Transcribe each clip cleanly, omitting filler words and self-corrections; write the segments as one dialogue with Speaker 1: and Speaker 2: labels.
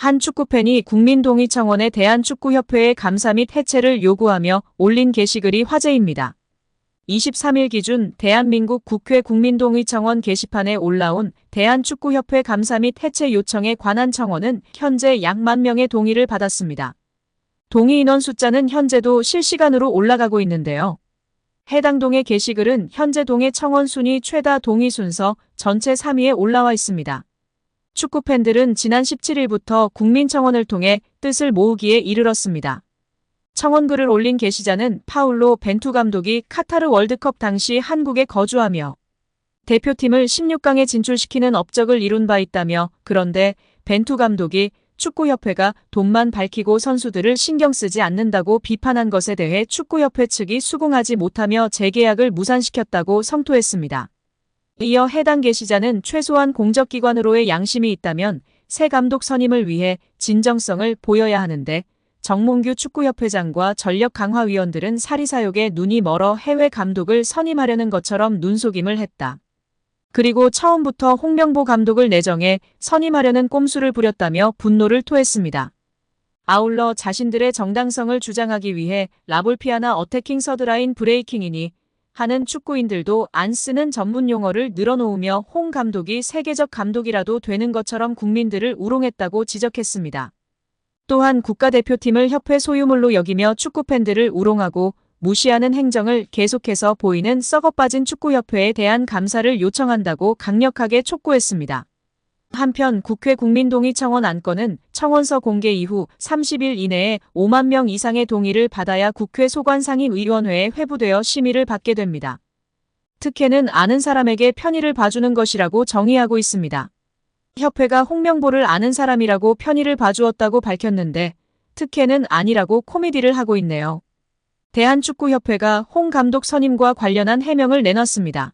Speaker 1: 한 축구팬이 국민동의청원에 대한축구협회의 감사 및 해체를 요구하며 올린 게시글이 화제입니다. 23일 기준 대한민국 국회 국민동의청원 게시판에 올라온 대한축구협회 감사 및 해체 요청에 관한 청원은 현재 약 10,000명의 동의를 받았습니다. 동의 인원 숫자는 현재도 실시간으로 올라가고 있는데요. 해당 동의 게시글은 현재 동의 청원 순위 최다 동의 순서 전체 3위에 올라와 있습니다. 축구팬들은 지난 17일부터 국민청원을 통해 뜻을 모으기에 이르렀습니다. 청원글을 올린 게시자는 파울로 벤투 감독이 카타르 월드컵 당시 한국에 거주하며 대표팀을 16강에 진출시키는 업적을 이룬 바 있다며, 그런데 벤투 감독이 축구협회가 돈만 밝히고 선수들을 신경 쓰지 않는다고 비판한 것에 대해 축구협회 측이 수긍하지 못하며 재계약을 무산시켰다고 성토했습니다. 이어 해당 게시자는 최소한 공적기관으로의 양심이 있다면 새 감독 선임을 위해 진정성을 보여야 하는데, 정몽규 축구협회장과 전력강화위원들은 사리사욕에 눈이 멀어 해외 감독을 선임하려는 것처럼 눈속임을 했다. 그리고 처음부터 홍명보 감독을 내정해 선임하려는 꼼수를 부렸다며 분노를 토했습니다. 아울러 자신들의 정당성을 주장하기 위해 라볼피아나 어태킹 서드라인 브레이킹이니 하는 축구인들도 안 쓰는 전문 용어를 늘어놓으며 홍 감독이 세계적 감독이라도 되는 것처럼 국민들을 우롱했다고 지적했습니다. 또한 국가대표팀을 협회 소유물로 여기며 축구팬들을 우롱하고 무시하는 행정을 계속해서 보이는 썩어빠진 축구협회에 대한 감사를 요청한다고 강력하게 촉구했습니다. 한편 국회 국민동의청원 안건은 청원서 공개 이후 30일 이내에 5만 명 이상의 동의를 받아야 국회 소관상임위원회에 회부되어 심의를 받게 됩니다. 특혜는 아는 사람에게 편의를 봐주는 것이라고 정의하고 있습니다. 협회가 홍명보를 아는 사람이라고 편의를 봐주었다고 밝혔는데 특혜는 아니라고 코미디를 하고 있네요. 대한축구협회가 홍 감독 선임과 관련한 해명을 내놨습니다.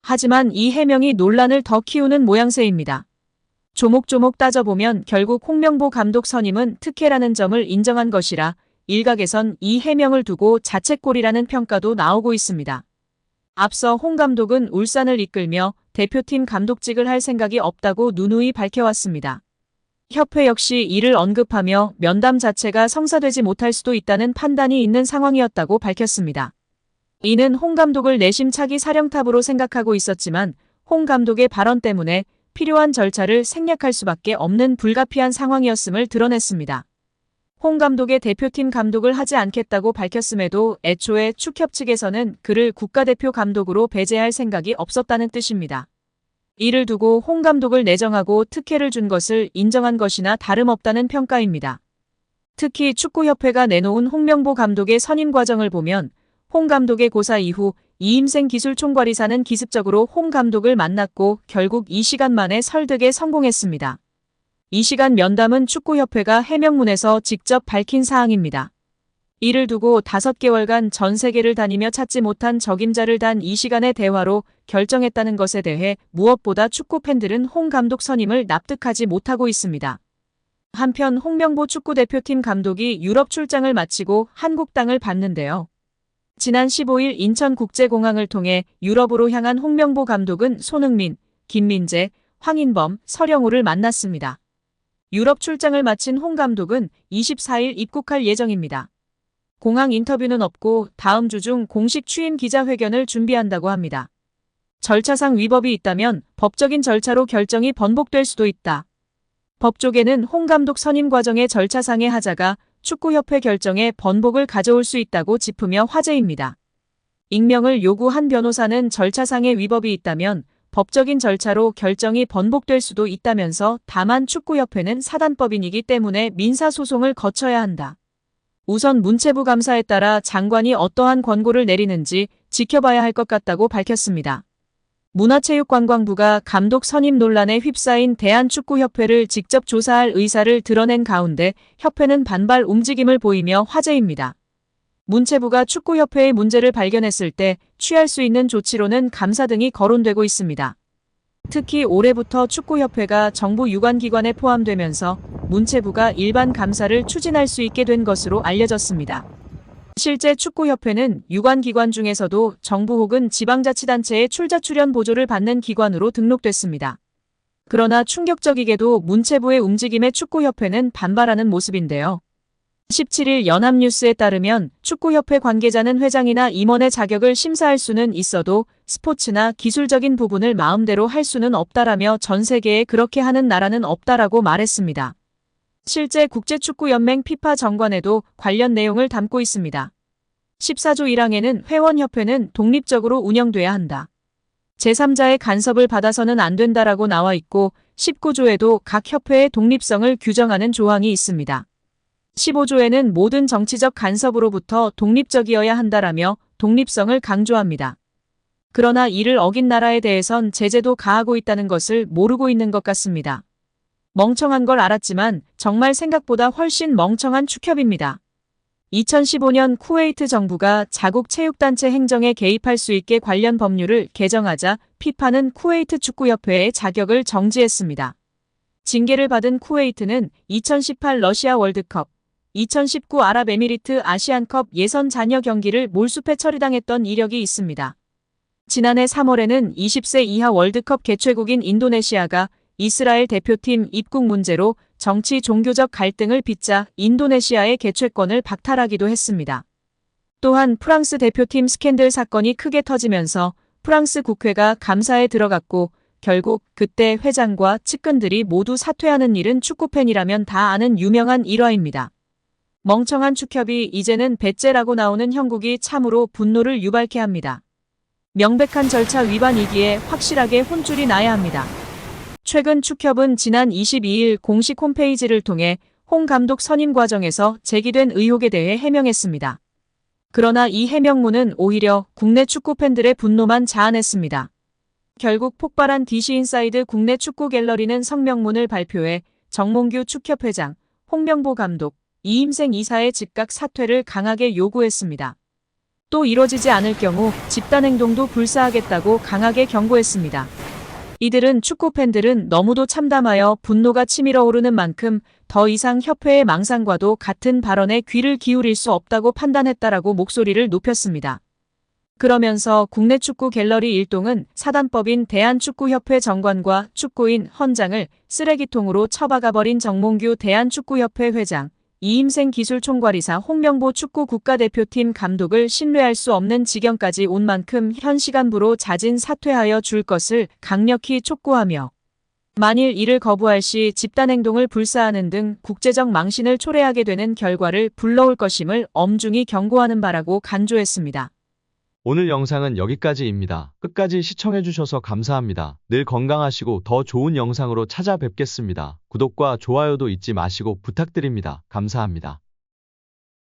Speaker 1: 하지만 이 해명이 논란을 더 키우는 모양새입니다. 조목조목 따져보면 결국 홍명보 감독 선임은 특혜라는 점을 인정한 것이라 일각에선 이 해명을 두고 자책골이라는 평가도 나오고 있습니다. 앞서 홍 감독은 울산을 이끌며 대표팀 감독직을 할 생각이 없다고 누누이 밝혀왔습니다. 협회 역시 이를 언급하며 면담 자체가 성사되지 못할 수도 있다는 판단이 있는 상황이었다고 밝혔습니다. 이는 홍 감독을 내심 차기 사령탑으로 생각하고 있었지만 홍 감독의 발언 때문에 필요한 절차를 생략할 수밖에 없는 불가피한 상황이었음을 드러냈습니다. 홍 감독의 대표팀 감독을 하지 않겠다고 밝혔음에도 애초에 축협 측에서는 그를 국가대표 감독으로 배제할 생각이 없었다는 뜻입니다. 이를 두고 홍 감독을 내정하고 특혜를 준 것을 인정한 것이나 다름없다는 평가입니다. 특히 축구협회가 내놓은 홍명보 감독의 선임 과정을 보면 홍 감독의 고사 이후 이임생 기술총괄이사는 기습적으로 홍 감독을 만났고 결국 2시간 만에 설득에 성공했습니다. 2시간 면담은 축구협회가 해명문에서 직접 밝힌 사항입니다. 이를 두고 5개월간 전 세계를 다니며 찾지 못한 적임자를 단 2시간의 대화로 결정했다는 것에 대해 무엇보다 축구팬들은 홍 감독 선임을 납득하지 못하고 있습니다. 한편 홍명보 축구대표팀 감독이 유럽 출장을 마치고 한국 땅을 봤는데요. 지난 15일 인천국제공항을 통해 유럽으로 향한 홍명보 감독은 손흥민, 김민재, 황인범, 서령우를 만났습니다. 유럽 출장을 마친 홍 감독은 24일 입국할 예정입니다. 공항 인터뷰는 없고 다음 주 중 공식 취임 기자회견을 준비한다고 합니다. 절차상 위법이 있다면 법적인 절차로 결정이 번복될 수도 있다. 법 쪽에는 홍 감독 선임 과정의 절차상의 하자가 축구협회 결정에 번복을 가져올 수 있다고 짚으며 화제입니다. 익명을 요구한 변호사는 절차상의 위법이 있다면 법적인 절차로 결정이 번복될 수도 있다면서 다만 축구협회는 사단법인이기 때문에 민사소송을 거쳐야 한다. 우선 문체부 감사에 따라 장관이 어떠한 권고를 내리는지 지켜봐야 할 것 같다고 밝혔습니다. 문화체육관광부가 감독 선임 논란에 휩싸인 대한축구협회를 직접 조사할 의사를 드러낸 가운데 협회는 반발 움직임을 보이며 화제입니다. 문체부가 축구협회의 문제를 발견했을 때 취할 수 있는 조치로는 감사 등이 거론되고 있습니다. 특히 올해부터 축구협회가 정부 유관기관에 포함되면서 문체부가 일반 감사를 추진할 수 있게 된 것으로 알려졌습니다. 실제 축구협회는 유관기관 중에서도 정부 혹은 지방자치단체의 출자 출연 보조를 받는 기관으로 등록됐습니다. 그러나 충격적이게도 문체부의 움직임에 축구협회는 반발하는 모습인데요. 17일 연합뉴스에 따르면 축구협회 관계자는 회장이나 임원의 자격을 심사할 수는 있어도 스포츠나 기술적인 부분을 마음대로 할 수는 없다라며 전 세계에 그렇게 하는 나라는 없다라고 말했습니다. 실제 국제축구연맹 피파 정관에도 관련 내용을 담고 있습니다. 14조 1항에는 회원협회는 독립적으로 운영돼야 한다. 제3자의 간섭을 받아서는 안 된다라고 나와 있고 19조에도 각 협회의 독립성을 규정하는 조항이 있습니다. 15조에는 모든 정치적 간섭으로부터 독립적이어야 한다라며 독립성을 강조합니다. 그러나 이를 어긴 나라에 대해선 제재도 가하고 있다는 것을 모르고 있는 것 같습니다. 멍청한 걸 알았지만 정말 생각보다 훨씬 멍청한 축협입니다. 2015년 쿠웨이트 정부가 자국 체육단체 행정에 개입할 수 있게 관련 법률을 개정하자 피파는 쿠웨이트 축구협회의 자격을 정지했습니다. 징계를 받은 쿠웨이트는 2018 러시아 월드컵, 2019 아랍에미리트 아시안컵 예선 잔여 경기를 몰수패 처리당했던 이력이 있습니다. 지난해 3월에는 20세 이하 월드컵 개최국인 인도네시아가 이스라엘 대표팀 입국 문제로 정치 종교적 갈등을 빚자 인도네시아의 개최권을 박탈하기도 했습니다. 또한 프랑스 대표팀 스캔들 사건이 크게 터지면서 프랑스 국회가 감사에 들어갔고 결국 그때 회장과 측근들이 모두 사퇴하는 일은 축구팬이라면 다 아는 유명한 일화입니다. 멍청한 축협이 이제는 배째라고 나오는 형국이 참으로 분노를 유발케 합니다. 명백한 절차 위반이기에 확실하게 혼쭐이 나야 합니다. 최근 축협은 지난 22일 공식 홈페이지를 통해 홍 감독 선임 과정에서 제기된 의혹에 대해 해명했습니다. 그러나 이 해명문은 오히려 국내 축구 팬들의 분노만 자아냈습니다. 결국 폭발한 DC인사이드 국내 축구 갤러리는 성명문을 발표해 정몽규 축협 회장, 홍명보 감독, 이임생 이사의 즉각 사퇴를 강하게 요구했습니다. 또 이뤄지지 않을 경우 집단행동도 불사하겠다고 강하게 경고했습니다. 이들은 축구팬들은 너무도 참담하여 분노가 치밀어 오르는 만큼 더 이상 협회의 망상과도 같은 발언에 귀를 기울일 수 없다고 판단했다라고 목소리를 높였습니다. 그러면서 국내 축구 갤러리 일동은 사단법인 대한축구협회 정관과 축구인 헌장을 쓰레기통으로 처박아버린 정몽규 대한축구협회 회장, 이임생 기술총괄이사 홍명보 축구 국가대표팀 감독을 신뢰할 수 없는 지경까지 온 만큼 현 시간부로 자진 사퇴하여 줄 것을 강력히 촉구하며 만일 이를 거부할 시 집단행동을 불사하는 등 국제적 망신을 초래하게 되는 결과를 불러올 것임을 엄중히 경고하는 바라고 간조했습니다.
Speaker 2: 오늘 영상은 여기까지입니다. 끝까지 시청해주셔서 감사합니다. 늘 건강하시고 더 좋은 영상으로 찾아뵙겠습니다. 구독과 좋아요도 잊지 마시고 부탁드립니다. 감사합니다.